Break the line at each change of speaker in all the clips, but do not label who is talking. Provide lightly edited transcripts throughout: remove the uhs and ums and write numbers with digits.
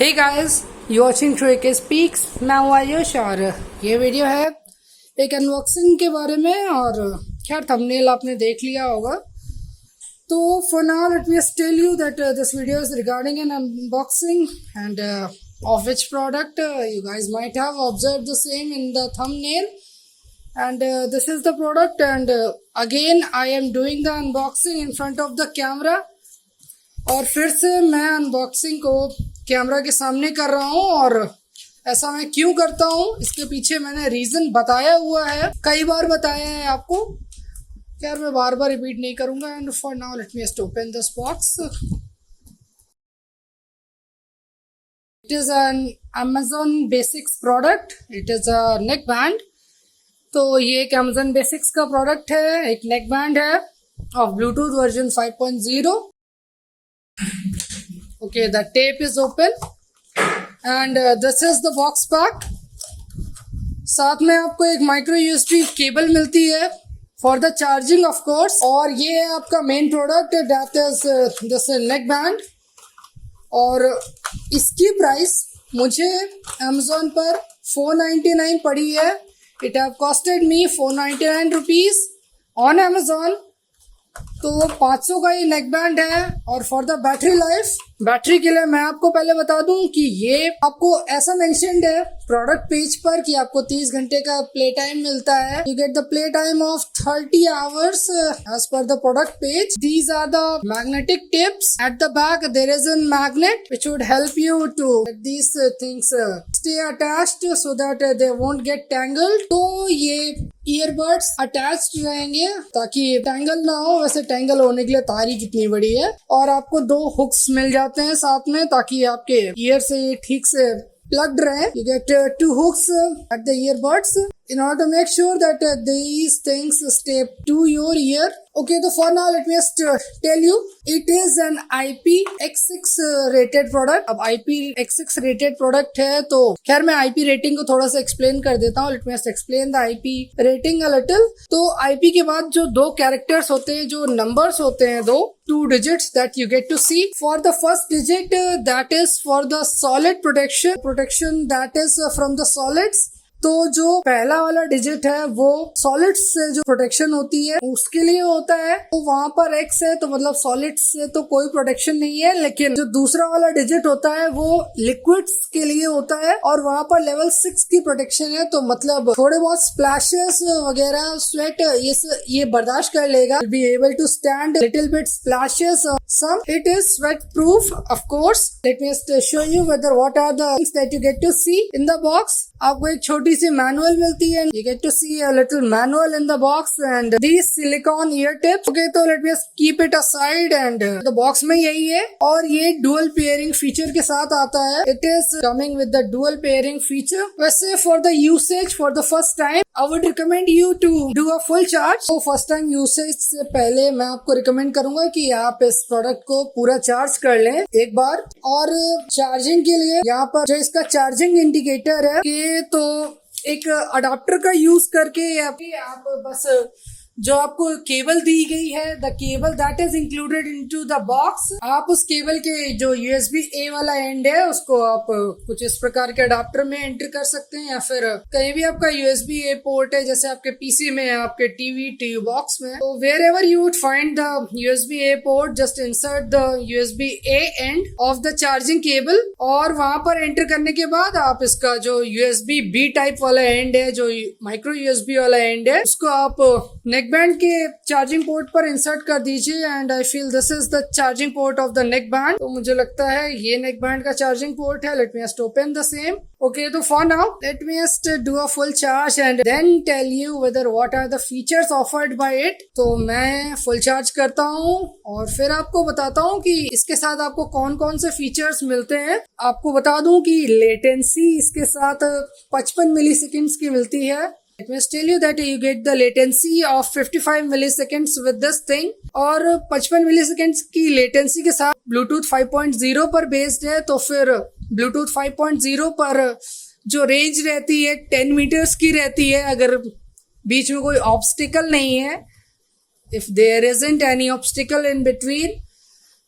Hey guys, you watching true K speaks. मैं हूँ आयुष और ये वीडियो है एक अनबॉक्सिंग के बारे में। और खैर थंबनेल आपने देख लिया होगा, तो for now let me just tell you that this video is regarding an unboxing and of which product you guys might have observed the same in the thumbnail, and this is the product, and again I am doing the unboxing in front of the camera। और फिर से मैं unboxing को camera के सामने कर रहा हूँ, और ऐसा मैं क्यों करता हूँ इसके पीछे मैंने रीज़न बताया हुआ है, कई बार बताया है आपको। खैर मैं बार बार रिपीट नहीं करूँगा। And for now let me just open this box. It is an Amazon Basics product. It is a neck band। तो ये एक Amazon Basics का प्रोडक्ट है, एक नेक बैंड है of Bluetooth version 5.0। Okay, the tape is open and this is the box pack। साथ में आपको एक माइक्रो यूएसबी केबल मिलती है for the charging of course। और ये है आपका main product, that is this neck band। और इसकी प्राइस मुझे अमेज़ॉन पर 499 पड़ी है। It have costed me 499 rupees on Amazon. तो 500 का ये नेक बैंड है। और for the battery life, battery के लिए मैं आपको पहले बता दूं कि ये आपको ऐसा मेंशन्ड है प्रोडक्ट पेज पर कि आपको 30 घंटे का प्ले टाइम मिलता है। You get the play time of 30 hours as per the product page. These are the magnetic tips at the back. There is a magnet which would help you to get these things stay attached so that they won't get tangled. तो ये earbuds attached रहेंगे ताकि tangle ना हो। वैसे tangle होने के लिए तार ही कितनी बड़ी है। और आपको 2 हुक्स मिल जाते हैं साथ में ताकि आपके ईयर से ये ठीक से plugged रहे। You get 2 hooks at the earbuds in order to make sure that these things stay to your ear। Okay, so for now let me just tell you it is an IPX6 rated product। अब IPX6 rated product है तो खैर मैं IP rating को थोड़ा सा explain कर देता हूँ। Let me just explain the IP rating a little। तो IP के बाद जो 2 characters होते हैं, जो numbers होते हैं, 2 digits that you get to see। For the first digit that is for the solid protection that is from the solids। तो जो पहला वाला डिजिट है वो सॉलिड्स से जो प्रोटेक्शन होती है उसके लिए होता है। तो वहां पर एक्स है तो मतलब सॉलिड्स से तो कोई प्रोटेक्शन नहीं है। लेकिन जो दूसरा वाला डिजिट होता है वो लिक्विड्स के लिए होता है और वहां पर लेवल 6 की प्रोटेक्शन है। तो मतलब थोड़े बहुत स्प्लैशेस वगैरह स्वेट ये बर्दाश्त कर लेगा। Be able to stand little bit splashes. Some it is sweat proof of course. Let me just show you whether what are the things that you get to see in the box. आपको एक छोटी सी manual मिलती है। You get to see a little manual in the box and these silicone ear tips। Okay, तो let me just keep it aside and the box में यही है। और ये dual pairing feature के साथ आता है। It is coming with the dual pairing feature। वैसे for the usage for the first time I would recommend you to do a full charge। तो first time usage से पहले मैं आपको recommend करूंगा कि आप इस प्रोडक्ट को पूरा चार्ज कर लें एक बार। और चार्जिंग के लिए यहाँ पर जो इसका चार्जिंग इंडिकेटर है कि तो एक अडाप्टर का यूज करके आप बस जो आपको केबल दी गई है, the cable that is included into the box, आप उस केबल के जो USB A वाला एंड है उसको आप कुछ इस प्रकार के अडाप्टर में एंटर कर सकते हैं। या फिर कहीं भी आपका USB A पोर्ट है, जैसे आपके PC में है, आपके टीवी बॉक्स में, तो wherever you would find the USB A port just insert the USB A end of the charging cable. और वहां पर एंटर करने के बाद आप इसका जो USB B टाइप वाला एंड है, जो माइक्रो USB वाला एंड है, उसको आप नेक बैंड के चार्जिंग पोर्ट पर इंसर्ट कर दीजिए। And I feel this is the charging port of the neck band. तो मुझे लगता है ये नेक बैंड का चार्जिंग पोर्ट है। Let me just open the same. Okay, तो for now let me just do a full charge and then tell you whether what are the features offered by it. तो मैं full charge करता हूँ और फिर आपको बताता हूँ कि इसके साथ आपको कौन कौन से फीचर्स मिलते हैं। आपको बता दूं कि लेटेंसी इसके साथ 55 मिली सेकेंड्स की मिलती है। Let me tell you that you get the latency of 55 milliseconds with this thing। और 55 milliseconds की latency के साथ Bluetooth 5.0 पर बेस्ड है। तो फिर Bluetooth 5.0 पर जो रेंज रहती है 10 मीटर्स की रहती है, अगर बीच में कोई ऑब्स्टिकल नहीं है, if there isn't any obstacle in between,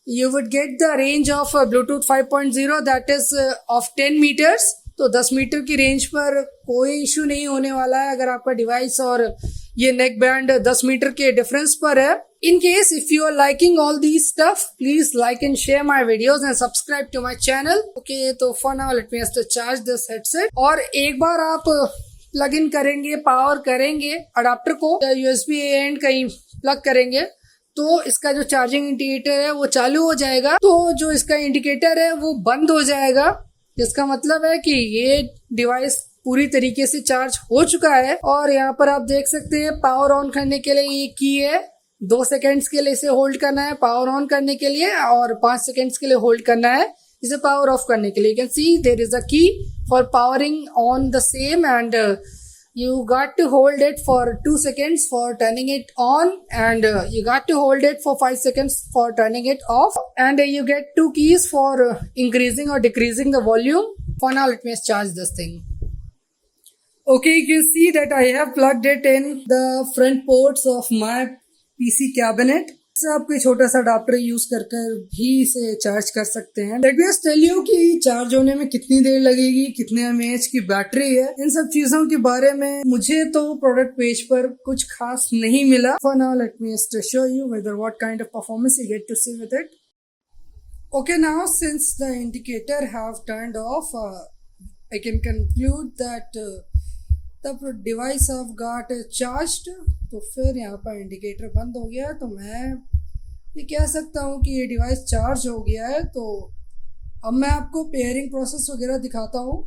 you would get the range of Bluetooth 5.0 that is of 10 meters. तो 10 मीटर की रेंज पर कोई इशू नहीं होने वाला है अगर आपका डिवाइस और ये नेक बैंड 10 मीटर के डिफरेंस पर है. In case if you are liking all these stuff, please like and share my videos and subscribe to my channel. Okay, तो for now let me just charge this headset. और एक बार आप plug in करेंगे, power करेंगे, adapter को USB and कहीं plug करेंगे तो इसका जो चार्जिंग इंडिकेटर है वो चालू हो जाएगा. तो जो इसका इंडिकेटर है वो बंद हो जाएगा, जिसका मतलब है कि ये डिवाइस पूरी तरीके से चार्ज हो चुका है. और यहाँ पर आप देख सकते हैं पावर ऑन करने के लिए ये की है. 2 सेकेंड्स के लिए इसे होल्ड करना है पावर ऑन करने के लिए और 5 सेकेंड्स के लिए होल्ड करना है इसे पावर ऑफ करने के लिए. You can see there is a key for powering on the same and you got to hold it for 2 seconds for turning it on and you got to hold it for 5 seconds for turning it off and you get 2 keys for increasing or decreasing the volume. For now let me charge this thing. Okay, you can see that I have plugged it in the front ports of my PC cabinet. इससे आप कोई छोटा सा adapter use कर भी इसे charge कर सकते हैं. Let me just tell you कि चार्ज होने में कितनी देर लगेगी, कितने mAh की बैटरी है, इन सब चीजों के बारे में मुझे तो प्रोडक्ट पेज पर कुछ खास नहीं मिला. For now let me just show you whether what kind of performance you get to see with it. Okay, now since the indicator have turned off, I can conclude that the device have got charged. तो फिर यहाँ पर indicator बंद हो गया. तो मैं ये कह सकता हूँ कि ये डिवाइस चार्ज हो गया है. तो अब मैं आपको पेयरिंग प्रोसेस वगैरह दिखाता हूँ.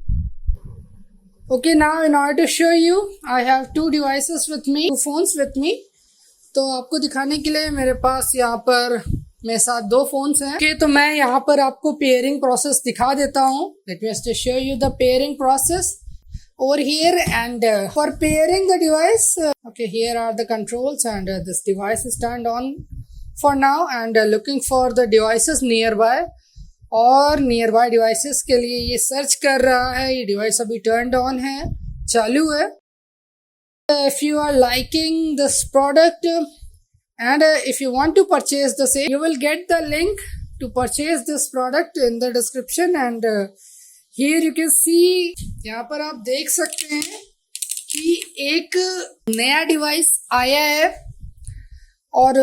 Okay, now in order to show you I have 2 devices with me, 2 phones with me. तो आपको दिखाने के लिए मेरे पास यहाँ पर मेरे साथ 2 फोन्स हैं. ओके, तो मैं यहाँ पर आपको पेयरिंग प्रोसेस दिखा देता हूँ. Late me just show you the pairing process over here and for pairing the device okay, here are the controls and this device is turned on for now and looking for the devices nearby. और nearby devices के लिए ये search कर रहा है. ये device अभी turned on है, चालू है. If you are liking this product and if you want to purchase the same, you will get the link to purchase this product in the description and here you can see, यहाँ पर आप देख सकते हैं कि एक नया device आया है और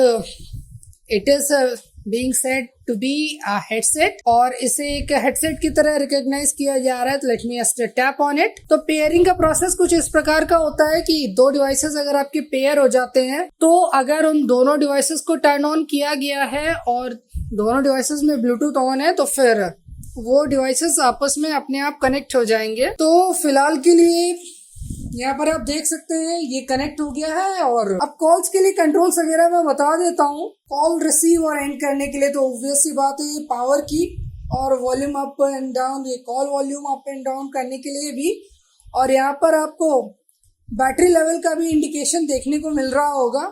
it is being said to be a headset और इसे एक हेडसेट की तरह रिकॉग्नाइज किया जा रहा है. तो late me just tap on it. तो पेयरिंग का प्रोसेस कुछ इस प्रकार का होता है कि 2 डिवाइसेस अगर आपके पेयर हो जाते हैं तो अगर उन दोनों डिवाइसेस को टर्न ऑन किया गया है और दोनों डिवाइसेस में ब्लूटूथ ऑन है तो फिर वो डिवाइसेस आपस में अपने आप कनेक्ट हो जाएंगे. तो फिलहाल के लिए यहाँ पर आप देख सकते हैं ये कनेक्ट हो गया है. और अब कॉल्स के लिए कंट्रोल्स वगैरह मैं बता देता हूँ. कॉल रिसीव और एंड करने के लिए तो ऑब्वियस सी बात है ये पावर की और वॉल्यूम अप एंड डाउन, ये call volume up and down करने के लिए भी. और यहाँ पर आपको बैटरी लेवल का भी इंडिकेशन देखने को मिल रहा होगा.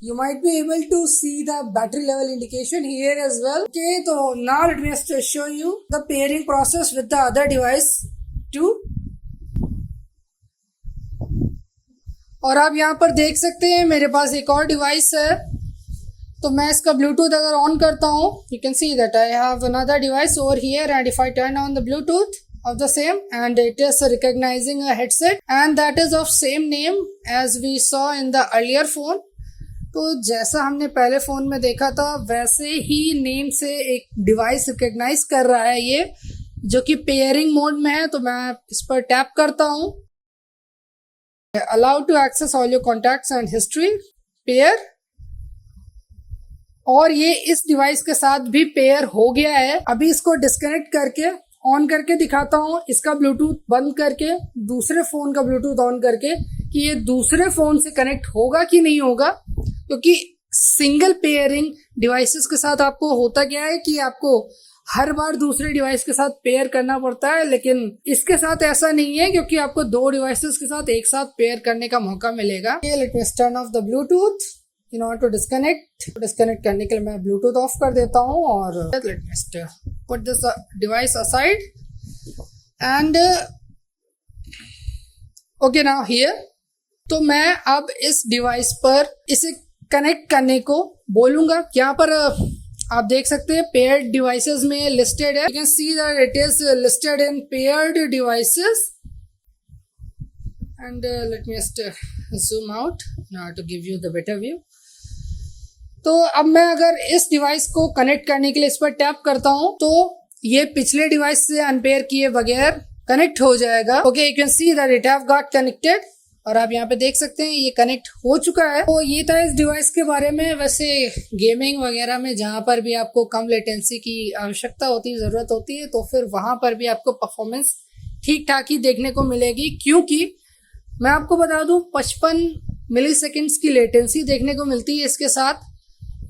You might be able to see the battery level indication here as well. Okay, so now let me just show you the pairing process with the other device too. और आप यहाँ पर देख सकते हैं मेरे पास एक और डिवाइस है. तो मैं इसका ब्लूटूथ अगर ऑन करता हूँ, you can see that I have another device over here and if I turn on the Bluetooth of the same and it is recognizing a headset and that is of same name as we saw in the earlier phone. तो जैसा हमने पहले phone में देखा था वैसे ही name से एक डिवाइस रिकग्नाइज कर रहा है ये, जो कि पेयरिंग मोड में है. तो मैं इस पर टैप करता हूँ. Allow to access all your contacts and history, pair. और ये इस डिवाइस के साथ भी पेयर हो गया है. अभी इसको डिस्कनेक्ट करके ऑन करके दिखाता हूँ, इसका ब्लूटूथ बंद करके दूसरे फ़ोन का ब्लूटूथ ऑन करके कि ये दूसरे फ़ोन से कनेक्ट होगा कि नहीं होगा. क्योंकि सिंगल पेयरिंग डिवाइसेस के साथ आपको होता क्या है कि आपको हर बार दूसरे डिवाइस के साथ पेयर करना पड़ता है, लेकिन इसके साथ ऐसा नहीं है क्योंकि आपको 2 डिवाइसेस के साथ एक साथ पेयर करने का मौका मिलेगा. Let me turn off the Bluetooth in order to disconnect. Disconnect करने के लिए मैं ब्लूटूथ ऑफ कर देता हूँ और let me put this device aside and okay now here. तो मैं अब इस डिवाइस पर इसे कनेक्ट करने को बोलूंगा. यहाँ पर आप देख सकते हैं पेयर्ड डिवाइसेस में लिस्टेड है. You can see that it is listed in paired devices. And let me just zoom out now to give you the better view. तो अब मैं अगर इस डिवाइस को कनेक्ट करने के लिए इस पर टैप करता हूं तो ये पिछले डिवाइस से अनपेयर किए बगैर कनेक्ट हो जाएगा. Okay, you can see that it have got connected. और आप यहाँ पे देख सकते हैं ये कनेक्ट हो चुका है. तो ये था इस डिवाइस के बारे में. वैसे गेमिंग वगैरह में जहाँ पर भी आपको कम लेटेंसी की आवश्यकता होती है, ज़रूरत होती है, तो फिर वहाँ पर भी आपको परफॉर्मेंस ठीक ठाक ही देखने को मिलेगी. क्योंकि मैं आपको बता दूं 55 मिली सेकेंड्स की लेटेंसी देखने को मिलती है इसके साथ.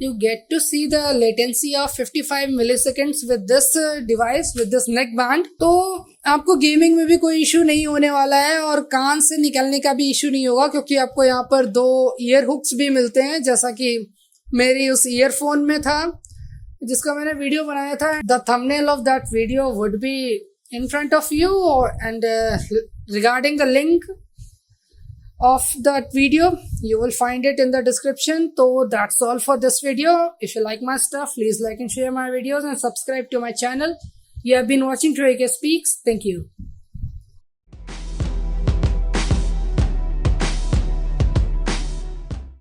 You get to see the latency of 55 milliseconds with this device, with this neck band. तो आपको गेमिंग में भी कोई इशू नहीं होने वाला है और कान से निकलने का भी इशू नहीं होगा, क्योंकि आपको यहाँ पर 2 ईयर हुक्स भी मिलते हैं, जैसा कि मेरी उस ईयरफोन में था जिसका मैंने वीडियो बनाया था. The thumbnail of that video would be in front of you, and regarding the link of that video you will find it in the description. So that's all for this video. If you like my stuff, please like and share my videos and subscribe to my channel. You have been watching Trey Speaks. Thank you.